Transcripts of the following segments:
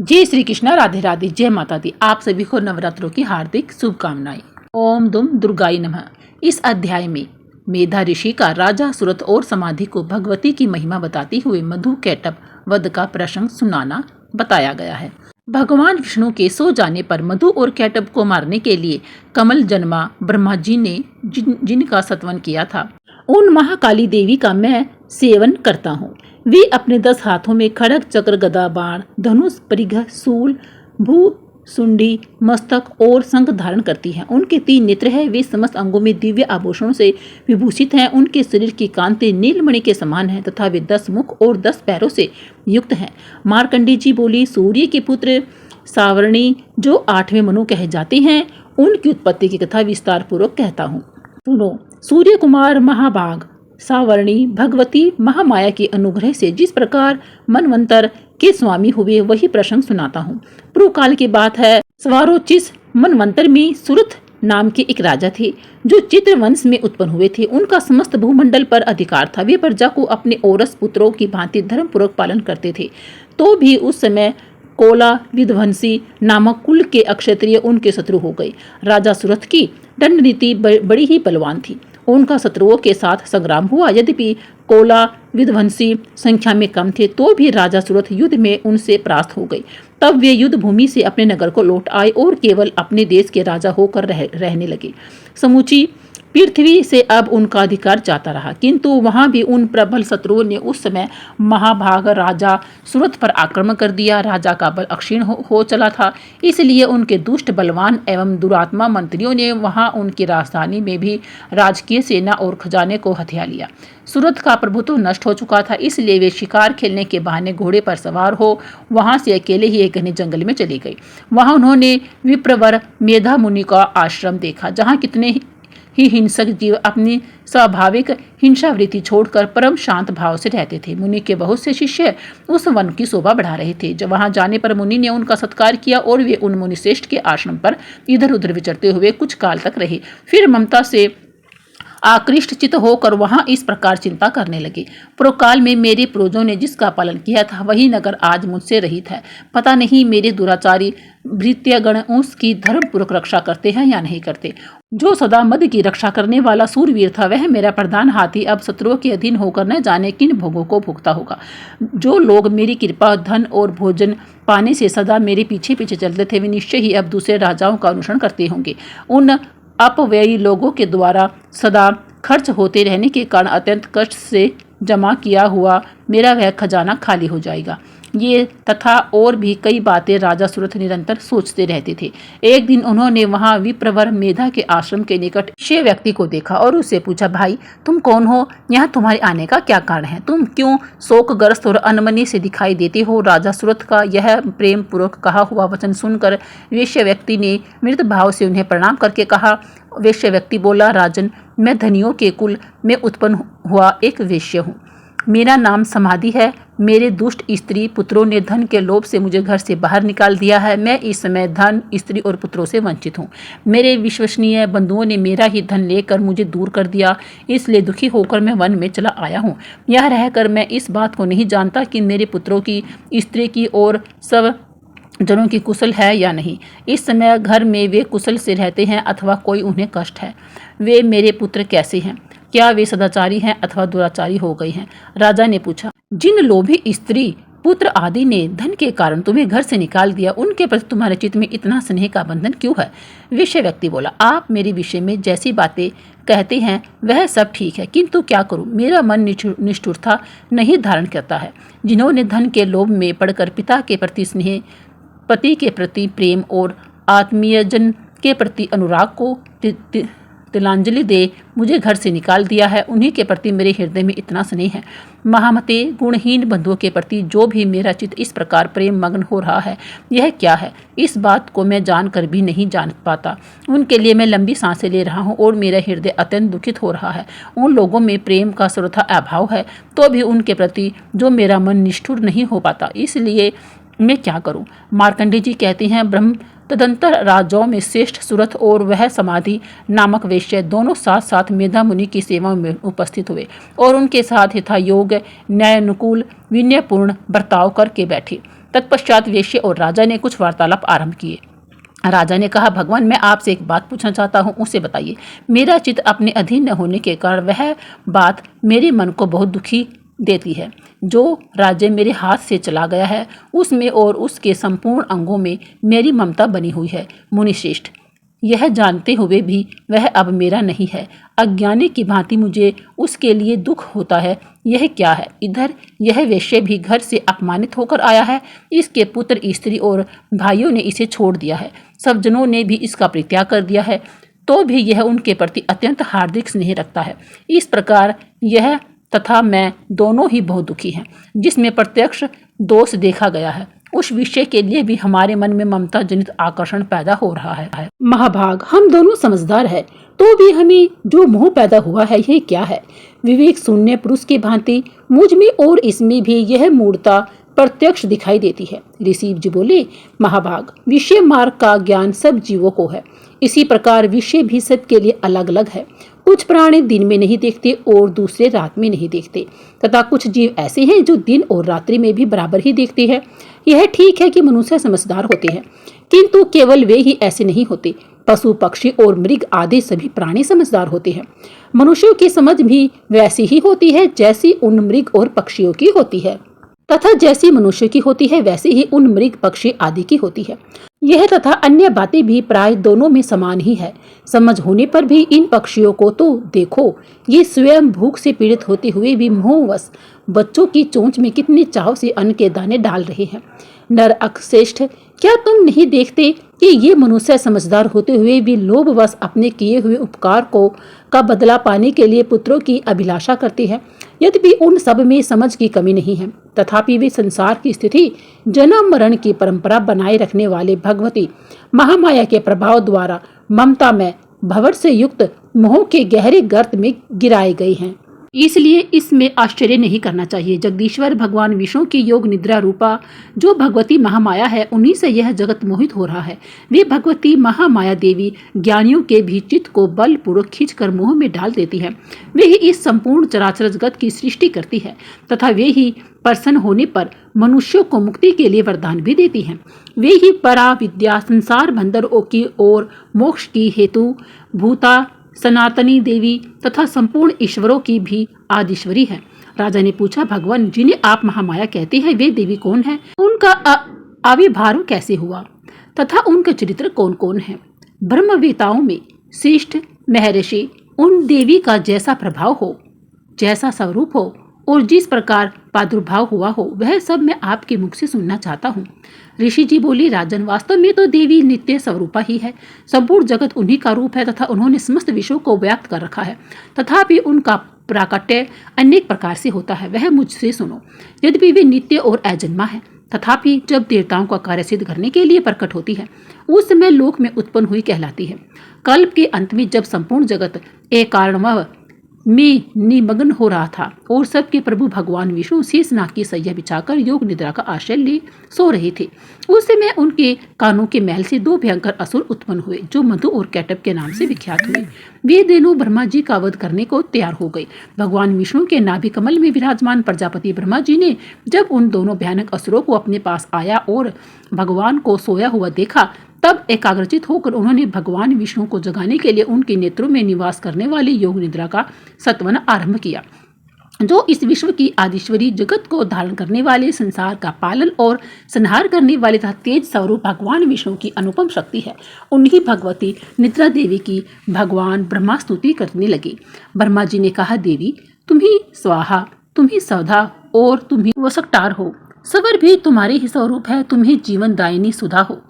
जय श्री कृष्ण, राधे राधे, जय माता दी। आप सभी को नवरात्रों की हार्दिक शुभकामनाएं। ओम दुम दुर्गाई नमः। इस अध्याय में मेधा ऋषि का राजा सुरथ और समाधि को भगवती की महिमा बताते हुए मधु कैटभ वध का प्रसंग सुनाना बताया गया है। भगवान विष्णु के सो जाने पर मधु और कैटभ को मारने के लिए कमल जन्मा ब्रह्मा जी ने जिनका सत्वन किया था, उन महाकाली देवी का मैं सेवन करता हूँ। वे अपने 10 हाथों में खड्ग, चक्र, गदा, बाण, धनुष, परिघ, शूल, भू सुंडी, मस्तक और शंख धारण करती हैं। उनके 3 नेत्र हैं। वे समस्त अंगों में दिव्य आभूषणों से विभूषित हैं। उनके शरीर की कांति नीलमणि के समान है तथा वे 10 मुख और 10 पैरों से युक्त हैं। मार्कंडी जी बोली, सूर्य के पुत्र सावर्णी जो 8वें मनु कहे जाते हैं, उनकी उत्पत्ति की कथा विस्तार पूर्वक कहता हूँ। सुनो। सूर्य कुमार महाभाग सावर्णी भगवती महामाया के अनुग्रह से जिस प्रकार मनवंतर के स्वामी हुए, वही प्रसंग सुनाता हूँ। पूर्व काल की बात है। स्वारोचिस मनवंतर में सुरथ नाम के एक राजा थे जो चित्र वंश में उत्पन्न हुए थे। उनका समस्त भूमंडल पर अधिकार था। वे प्रजा को अपने औरस पुत्रों की भांति धर्म पूर्वक पालन करते थे। तो भी उस समय कोला विध्वंसी नामक कुल के अक्षत्रिय उनके शत्रु हो गए। राजा सुरथ की दंड नीति बड़ी ही बलवान थी। उनका शत्रुओं के साथ संग्राम हुआ। यद्यपि कोला विध्वंसी संख्या में कम थे, तो भी राजा सुरथ युद्ध में उनसे परास्त हो गए। तब वे युद्ध भूमि से अपने नगर को लौट आए और केवल अपने देश के राजा होकर रहने लगे। समूची पृथ्वी से अब उनका अधिकार जाता रहा, किंतु वहां भी उन प्रबल शत्रुओं ने उस समय महाभाग राजा सुरथ पर आक्रमण कर दिया। राजा का बल अक्षीण हो चला था, इसलिए उनके दुष्ट, बलवान एवं दुरात्मा मंत्रियों ने वहां उनकी राजधानी में भी राजकीय सेना और खजाने को हथिया लिया। सुरथ का प्रभुत्व नष्ट हो चुका था, इसलिए वे शिकार खेलने के बहाने घोड़े पर सवार हो वहां से अकेले ही एक घने जंगल में चले गए। वहां उन्होंने विप्रवर मेधा मुनि का आश्रम देखा, जहाँ कितने ही हिंसक जीव अपनी स्वाभाविक हिंसावृत्ति छोड़कर परम शांत भाव से रहते थे। मुनि के बहुत से शिष्य उस वन की शोभा बढ़ा रहे थे। जब वहां जाने पर मुनि ने उनका सत्कार किया और वे उन मुनिश्रेष्ठ के आश्रम पर इधर उधर विचरते हुए कुछ काल तक रहे। फिर ममता से आकृष्ट चित होकर वहां इस प्रकार चिंता करने लगे। पूर्वकाल में मेरे पूर्वजों ने जिसका पालन किया था, वही नगर आज मुझसे रहित है। पता नहीं मेरे दुराचारी भृत्यगण उसकी धर्मपूर्वक रक्षा करते हैं या नहीं करते। जो सदा मद की रक्षा करने वाला सूरवीर था, वह मेरा प्रधान हाथी अब शत्रुओं के अधीन होकर न जाने किन भोगों को भुगता होगा। जो लोग मेरी कृपा, धन और भोजन पाने से सदा मेरे पीछे पीछे चलते थे, वे निश्चय ही अब दूसरे राजाओं का अनुसरण करते होंगे। उन अपव्ययी लोगों के द्वारा सदा खर्च होते रहने के कारण अत्यंत कष्ट से जमा किया हुआ मेरा वह खजाना खाली हो जाएगा। ये तथा और भी कई बातें राजा सुरथ निरंतर सोचते रहते थे। एक दिन उन्होंने वहां विप्रवर मेधा के आश्रम के निकट विषय व्यक्ति को देखा और उससे पूछा, भाई तुम कौन हो? यहाँ तुम्हारे आने का क्या कारण है? तुम क्यों शोकग्रस्त और अनमनी से दिखाई देते हो? राजा सुरथ का यह प्रेम पूर्वक कहा हुआ वचन सुनकर वेश्य व्यक्ति ने मृत भाव से उन्हें प्रणाम करके कहा। वेश्य व्यक्ति बोला, राजन, मैं धनियों के कुल में उत्पन्न हुआ एक वेश्य हूँ। मेरा नाम समाधि है। मेरे दुष्ट स्त्री पुत्रों ने धन के लोभ से मुझे घर से बाहर निकाल दिया है। मैं इस समय धन, स्त्री और पुत्रों से वंचित हूँ। मेरे विश्वसनीय बंधुओं ने मेरा ही धन लेकर मुझे दूर कर दिया, इसलिए दुखी होकर मैं वन में चला आया हूँ। यह रहकर मैं इस बात को नहीं जानता कि मेरे पुत्रों की, स्त्री की और सब जनों की कुशल है या नहीं। इस समय घर में वे कुशल से रहते हैं अथवा कोई उन्हें कष्ट है। वे मेरे पुत्र कैसे हैं? क्या वे सदाचारी हैं अथवा दुराचारी हो गए हैं? राजा ने पूछा, जिन लोभी स्त्री, पुत्र आदि ने धन के कारण तुम्हें घर से निकाल दिया, उनके प्रति तुम्हारे चित्त में इतना स्नेह का बंधन क्यों है? विषय व्यक्ति बोला, आप मेरे विषय में जैसी बातें कहते हैं वह सब ठीक है, किंतु क्या करूं, मेरा मन निष्ठुरता नहीं धारण करता है। जिन्होंने धन के लोभ में पड़कर पिता के प्रति स्नेह, पति के प्रति प्रेम और आत्मीयजन के प्रति अनुराग को तिलांजलि दे मुझे घर से निकाल दिया है, उन्हीं के प्रति मेरे हृदय में इतना स्नेह है। महामते, गुणहीन बंधुओं के प्रति जो भी मेरा चित्त इस प्रकार प्रेम मग्न हो रहा है, यह क्या है? इस बात को मैं जानकर भी नहीं जान पाता। उनके लिए मैं लंबी सांसें ले रहा हूँ और मेरा हृदय अत्यंत दुखित हो रहा है। उन लोगों में प्रेम का सर्वथा अभाव है, तो भी उनके प्रति जो मेरा मन निष्ठुर नहीं हो पाता, इसलिए मैं क्या करूं? मार्कंडेय जी कहते हैं, ब्रह्म तदंतर राजाओं में श्रेष्ठ सुरथ और वह समाधि नामक वेश्य दोनों साथ साथ मेधा मुनि की सेवा में उपस्थित हुए और उनके साथ यथा योग न्यायानुकूल विनयपूर्ण बर्ताव करके बैठे। तत्पश्चात वेश्य और राजा ने कुछ वार्तालाप आरंभ किए। राजा ने कहा, भगवान, मैं आपसे एक बात पूछना चाहता हूँ, उसे बताइए। मेरा चित्त अपने अधीन न होने के कारण वह बात मेरे मन को बहुत दुखी देती है। जो राज्य मेरे हाथ से चला गया है उसमें और उसके संपूर्ण अंगों में मेरी ममता बनी हुई है। मुनिश्रेष्ठ, यह जानते हुए भी वह अब मेरा नहीं है। अज्ञानी की भांति मुझे उसके लिए दुख होता है। यह क्या है? इधर यह वेश्या भी घर से अपमानित होकर आया है। इसके पुत्र, स्त्री और भाइयों ने इसे छोड़ दिया है। सब जनों ने भी इसका परित्याग कर दिया है, तो भी यह उनके प्रति अत्यंत हार्दिक स्नेह रखता है। इस प्रकार यह तथा मैं दोनों ही बहुत दुखी हैं। जिसमें प्रत्यक्ष दोष देखा गया है उस विषय के लिए भी हमारे मन में ममता जनित आकर्षण पैदा हो रहा है। महाभाग, हम दोनों समझदार हैं, तो भी हमें जो मोह पैदा हुआ है यह क्या है? विवेक शून्य पुरुष की भांति मुझ में और इसमें भी यह मूर्ता प्रत्यक्ष दिखाई देती है। ऋषि जी बोले, महाभाग, विषय मार्ग का ज्ञान सब जीवों को है। इसी प्रकार विषय भी सबके लिए अलग अलग है। कुछ प्राणी दिन में नहीं देखते और दूसरे रात में नहीं देखते, तथा कुछ जीव ऐसे हैं जो दिन और रात्रि में भी बराबर ही देखते हैं। यह ठीक है कि मनुष्य समझदार होते हैं, किंतु केवल वे ही ऐसे नहीं होते। पशु, पक्षी और मृग आदि सभी प्राणी समझदार होते हैं। मनुष्यों की समझ भी वैसी ही होती है जैसी उन मृग और पक्षियों की होती है, तथा जैसी मनुष्य की होती है वैसी ही उन मृग, पक्षी आदि की होती है। यह तथा अन्य बातें भी प्राय दोनों में समान ही है। समझ होने पर भी इन पक्षियों को तो देखो, ये स्वयं भूख से पीड़ित होते हुए भी मोहवश बच्चों की चोंच में कितने चाव से अन्न के दाने डाल रहे हैं। नर अक्षेष्ठ, क्या तुम नहीं देखते कि ये मनुष्य समझदार होते हुए भी लोभवश अपने किए हुए उपकार का बदला पाने के लिए पुत्रों की अभिलाषा करते हैं? यद्यपि उन सब में समझ की कमी नहीं है, तथापि वे संसार की स्थिति, जन्म मरण की परंपरा बनाए रखने वाले भगवती महामाया के प्रभाव द्वारा ममता में भंवर से युक्त मोह के गहरे गर्त में गिराए गए हैं। इसलिए इसमें आश्चर्य नहीं करना चाहिए। जगदीश्वर भगवान विष्णु की योग निद्रा रूपा जो भगवती महामाया है, उन्हीं से यह जगत मोहित हो रहा है। वे भगवती महामाया देवी ज्ञानियों के भी चित्त को बलपूर्वक खींचकर मोह में डाल देती है। वे ही इस संपूर्ण चराचर जगत की सृष्टि करती है, तथा वे ही प्रसन्न होने पर मनुष्यों को मुक्ति के लिए वरदान भी देती हैं। वे ही परा विद्या, संसार बंधनों की और मोक्ष की हेतु भूता सनातनी देवी तथा संपूर्ण ईश्वरों की भी आदिश्वरी है। राजा ने पूछा, भगवान, जिन्हें आप महामाया कहते हैं वे देवी कौन है? उनका आविर्भाव कैसे हुआ तथा उनका चरित्र कौन कौन है? ब्रह्मवेताओं में श्रेष्ठ महर्षि उन देवी का जैसा प्रभाव हो, जैसा स्वरूप हो और जिस प्रकार प्रादुर्भाव हुआ हो, वह सब मैं आपके मुख से सुनना चाहता हूँ। ऋषि जी बोली, राजन, वास्तव में तो देवी नित्य स्वरूपा ही है। संपूर्ण जगत उन्हीं का रूप है तथा उन्होंने समस्त विश्वों को व्याप्त कर रखा है। तथापि उनका प्राकट्य अनेक प्रकार से होता है, वह मुझसे सुनो। यद्यपि वे नित्य और अजन्मा है, तथापि जब देवताओं का कार्य सिद्ध करने के लिए प्रकट होती है, उस समय लोक में उत्पन्न हुई कहलाती है। कल्प के अंत में जब संपूर्ण जगत एक कारणवश में निमग्न हो रहा था और सबके प्रभु भगवान विष्णु शेषनाग की सैया बिछाकर योग निद्रा का आश्रय ले सो रहे थे, उस समय उनके कानों के महल से दो भयंकर असुर उत्पन्न हुए जो मधु और कैटब के नाम से विख्यात हुए। वे दोनों ब्रह्मा जी का वध करने को तैयार हो गए। भगवान विष्णु के नाभि कमल में विराजमान प्रजापति ब्रह्मा जी ने जब उन दोनों भयानक असुरों को अपने पास आया और भगवान को सोया हुआ देखा, तब एकाग्रचित होकर उन्होंने भगवान विष्णु को जगाने के लिए उनके नेत्रों में निवास करने वाली योग निद्रा का सत्वन आरंभ किया, जो इस विश्व की आदिश्वरी, जगत को धारण करने वाले, संसार का पालन और संहार करने वाले तथा तेज स्वरूप भगवान विष्णु की अनुपम शक्ति है। उन्हीं भगवती निद्रा देवी की भगवान ब्रह्मा स्तुति करने लगे। ब्रह्मा जी ने कहा, देवी, तुम ही स्वाहा, तुम ही सौधा और तुम ही वसकटार हो। सवर भी तुम्हारे ही स्वरूप है। तुम ही जीवन दायिनी सुधा हो।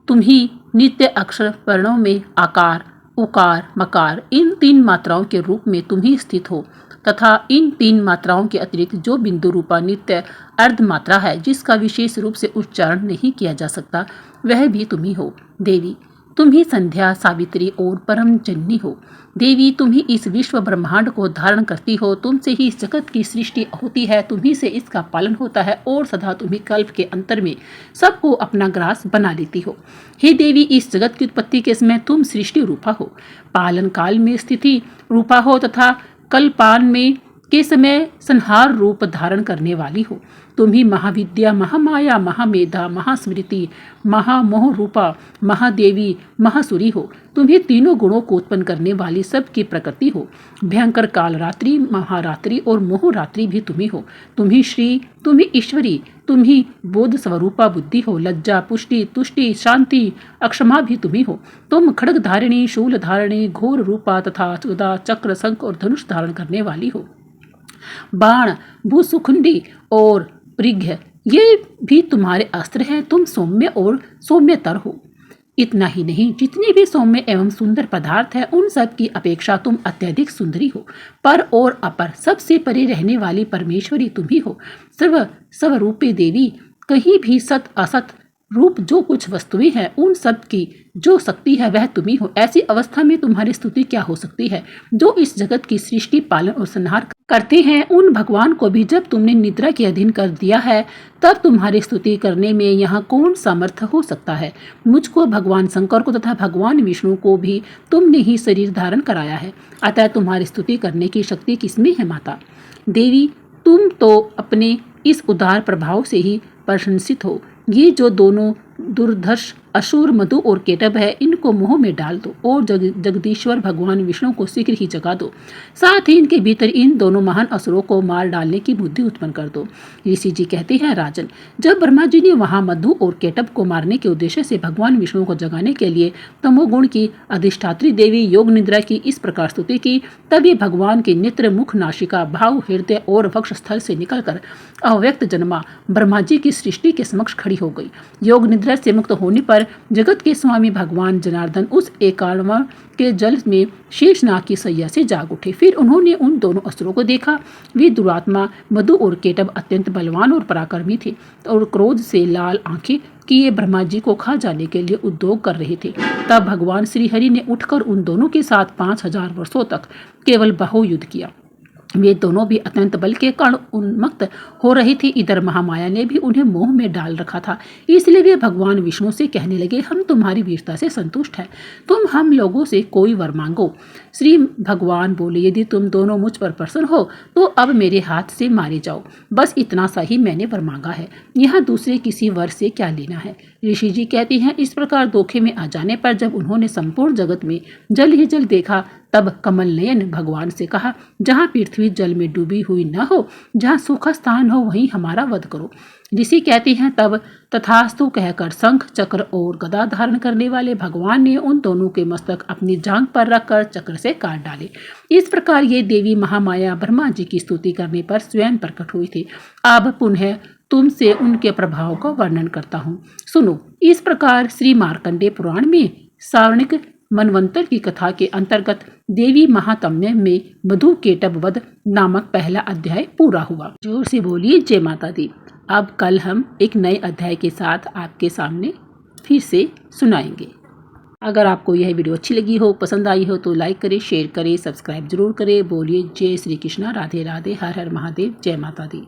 तुम ही नित्य अक्षर वर्णों में आकार, उकार, मकार, इन तीन मात्राओं के रूप में तुम ही स्थित हो, तथा इन तीन मात्राओं के अतिरिक्त जो बिंदु रूपा नित्य अर्ध मात्रा है, जिसका विशेष रूप से उच्चारण नहीं किया जा सकता, वह भी तुम ही हो। देवी, तुम ही संध्या, सावित्री और परम जननी हो। देवी, तुम ही इस विश्व ब्रह्मांड को धारण करती हो। तुमसे ही इस जगत की सृष्टि होती है, तुम ही से इसका पालन होता है और सदा तुम ही कल्प के अंतर में सबको अपना ग्रास बना लेती हो। हे देवी, इस जगत की उत्पत्ति के समय तुम सृष्टि रूपा हो, पालन काल में स्थिति रूपा हो तथा कल्पान में के समय संहार रूप धारण करने वाली हो। तुम ही महाविद्या, महामाया, महामेधा, महास्मृति, महामोह रूपा, महादेवी, महासुरी हो। तुम ही तीनों गुणों को उत्पन्न करने वाली सबकी प्रकृति हो। भयंकर कालरात्रि, महारात्रि और मोहरात्रि भी तुम ही हो। तुम ही श्री, तुम ही ईश्वरी, तुम ही बोध स्वरूपा बुद्धि हो। लज्जा, पुष्टि, तुष्टि, शांति, अक्षमा भी तुम ही हो। तुम खड्ग धारिणी, शूल धारिणी, घोर रूपा तथा गदा, चक्र, शंख और धनुष धारण करने वाली हो। बाण, भूसुखुंडी और परिघ्य ये भी तुम्हारे अस्त्र हैं। तुम सौम्य और सौम्यतर हो। इतना ही नहीं, जितने भी सौम्य एवं सुंदर पदार्थ हैं उन सब की अपेक्षा तुम अत्यधिक सुंदरी हो। पर और अपर सबसे परे रहने वाली परमेश्वरी तुम ही हो। सर्वरूपे देवी, कहीं भी सत असत रूप जो कुछ वस्तुएं हैं उन सब की जो शक्ति है वह तुम ही हो। ऐसी अवस्था में तुम्हारी स्तुति क्या हो सकती है? जो इस जगत की सृष्टि, पालन और संहार करते हैं उन भगवान को भी जब तुमने निद्रा के अधीन कर दिया है तब तुम्हारी स्तुति करने में यहाँ कौन समर्थ हो सकता है? मुझको, भगवान शंकर को तथा भगवान विष्णु को भी तुमने ही शरीर धारण कराया है, अतः तुम्हारी स्तुति करने की शक्ति किसमें है माता? देवी, तुम तो अपने इस उदार प्रभाव से ही प्रशंसित हो। ये जो दोनों दुर्धर्ष असुर मधु और केटभ है इनको मोह में डाल दो और जगदीश्वर भगवान विष्णु को शीघ्र ही जगा दो। साथ ही इनके भीतर इन दोनों महान असुरों को मार डालने की बुद्धि उत्पन्न कर दो। ऋषि जी कहते हैं, राजन, जब ब्रह्मा जी ने वहां मधु और केटभ को मारने के उद्देश्य से भगवान विष्णु को जगाने के लिए तमोगुण की अधिष्ठात्री देवी योग निद्रा की इस प्रकार स्तुति की, तभी भगवान के नेत्र, मुख, नासिका, भाव, हृदय और वक्ष स्थल से निकलकर अव्यक्त जन्मा ब्रह्मा जी की सृष्टि के समक्ष खड़ी हो गई। योग निद्रा से मुक्त होने पर जगत के स्वामी भगवान जनार्दन उस एकांवर के जल में शेषनाग की सैया से जाग उठे। फिर उन्होंने उन दोनों असुरों को देखा। वे दुरात्मा मधु और केटभ अत्यंत बलवान और पराक्रमी थे और क्रोध से लाल आंखें किए ब्रह्मा जी को खा जाने के लिए उद्योग कर रहे थे। तब भगवान श्री हरि ने उठकर उन दोनों के साथ 5000 वर्षों तक केवल बाहुयुद्ध किया। वे दोनों भी अत्यंत बल के कारण उन्मत्त हो रही थी। इधर महामाया ने भी उन्हें मोह में डाल रखा था, इसलिए वे भगवान विष्णु से कहने लगे, हम तुम्हारी वीरता से संतुष्ट हैं, तुम हम लोगों से कोई वर मांगो। श्री भगवान बोले, यदि तुम दोनों मुझ पर प्रसन्न हो तो अब मेरे हाथ से मारे जाओ। बस इतना सा ही मैंने वर मांगा है, यहाँ दूसरे किसी वर से क्या लेना है। ऋषि जी कहते हैं, इस प्रकार धोखे में आ जाने पर जब उन्होंने संपूर्ण जगत में जल ही जल देखा तब कमल नयन भगवान से कहा, जहाँ पृथ्वी जल में डूबी हुई न हो, जहाँ सूखा स्थान हो वहीं हमारा वध करो। ऋषि कहते हैं, तब तथास्तु कहकर शंख, चक्र और गदा धारण करने वाले भगवान ने उन दोनों के मस्तक अपनी जांघ पर रखकर चक्र से काट डाले। इस प्रकार ये देवी महामाया ब्रह्मा जी की स्तुति करने पर स्वयं प्रकट हुई थी। अब पुनः तुमसे उनके प्रभाव का वर्णन करता हूँ, सुनो। इस प्रकार श्री मार्कंडेय पुराण में सावर्णिक मनवंतर की कथा के अंतर्गत देवी महात्म्य में मधु केटभ वध नामक पहला अध्याय पूरा हुआ। जोर से बोलिए जय माता दी। अब कल हम एक नए अध्याय के साथ आपके सामने फिर से सुनाएंगे। अगर आपको यह वीडियो अच्छी लगी हो, पसंद आई हो तो लाइक करें, शेयर करें, सब्सक्राइब जरूर करें। बोलिए जय श्री कृष्णा, राधे राधे, हर हर महादेव, जय माता दी।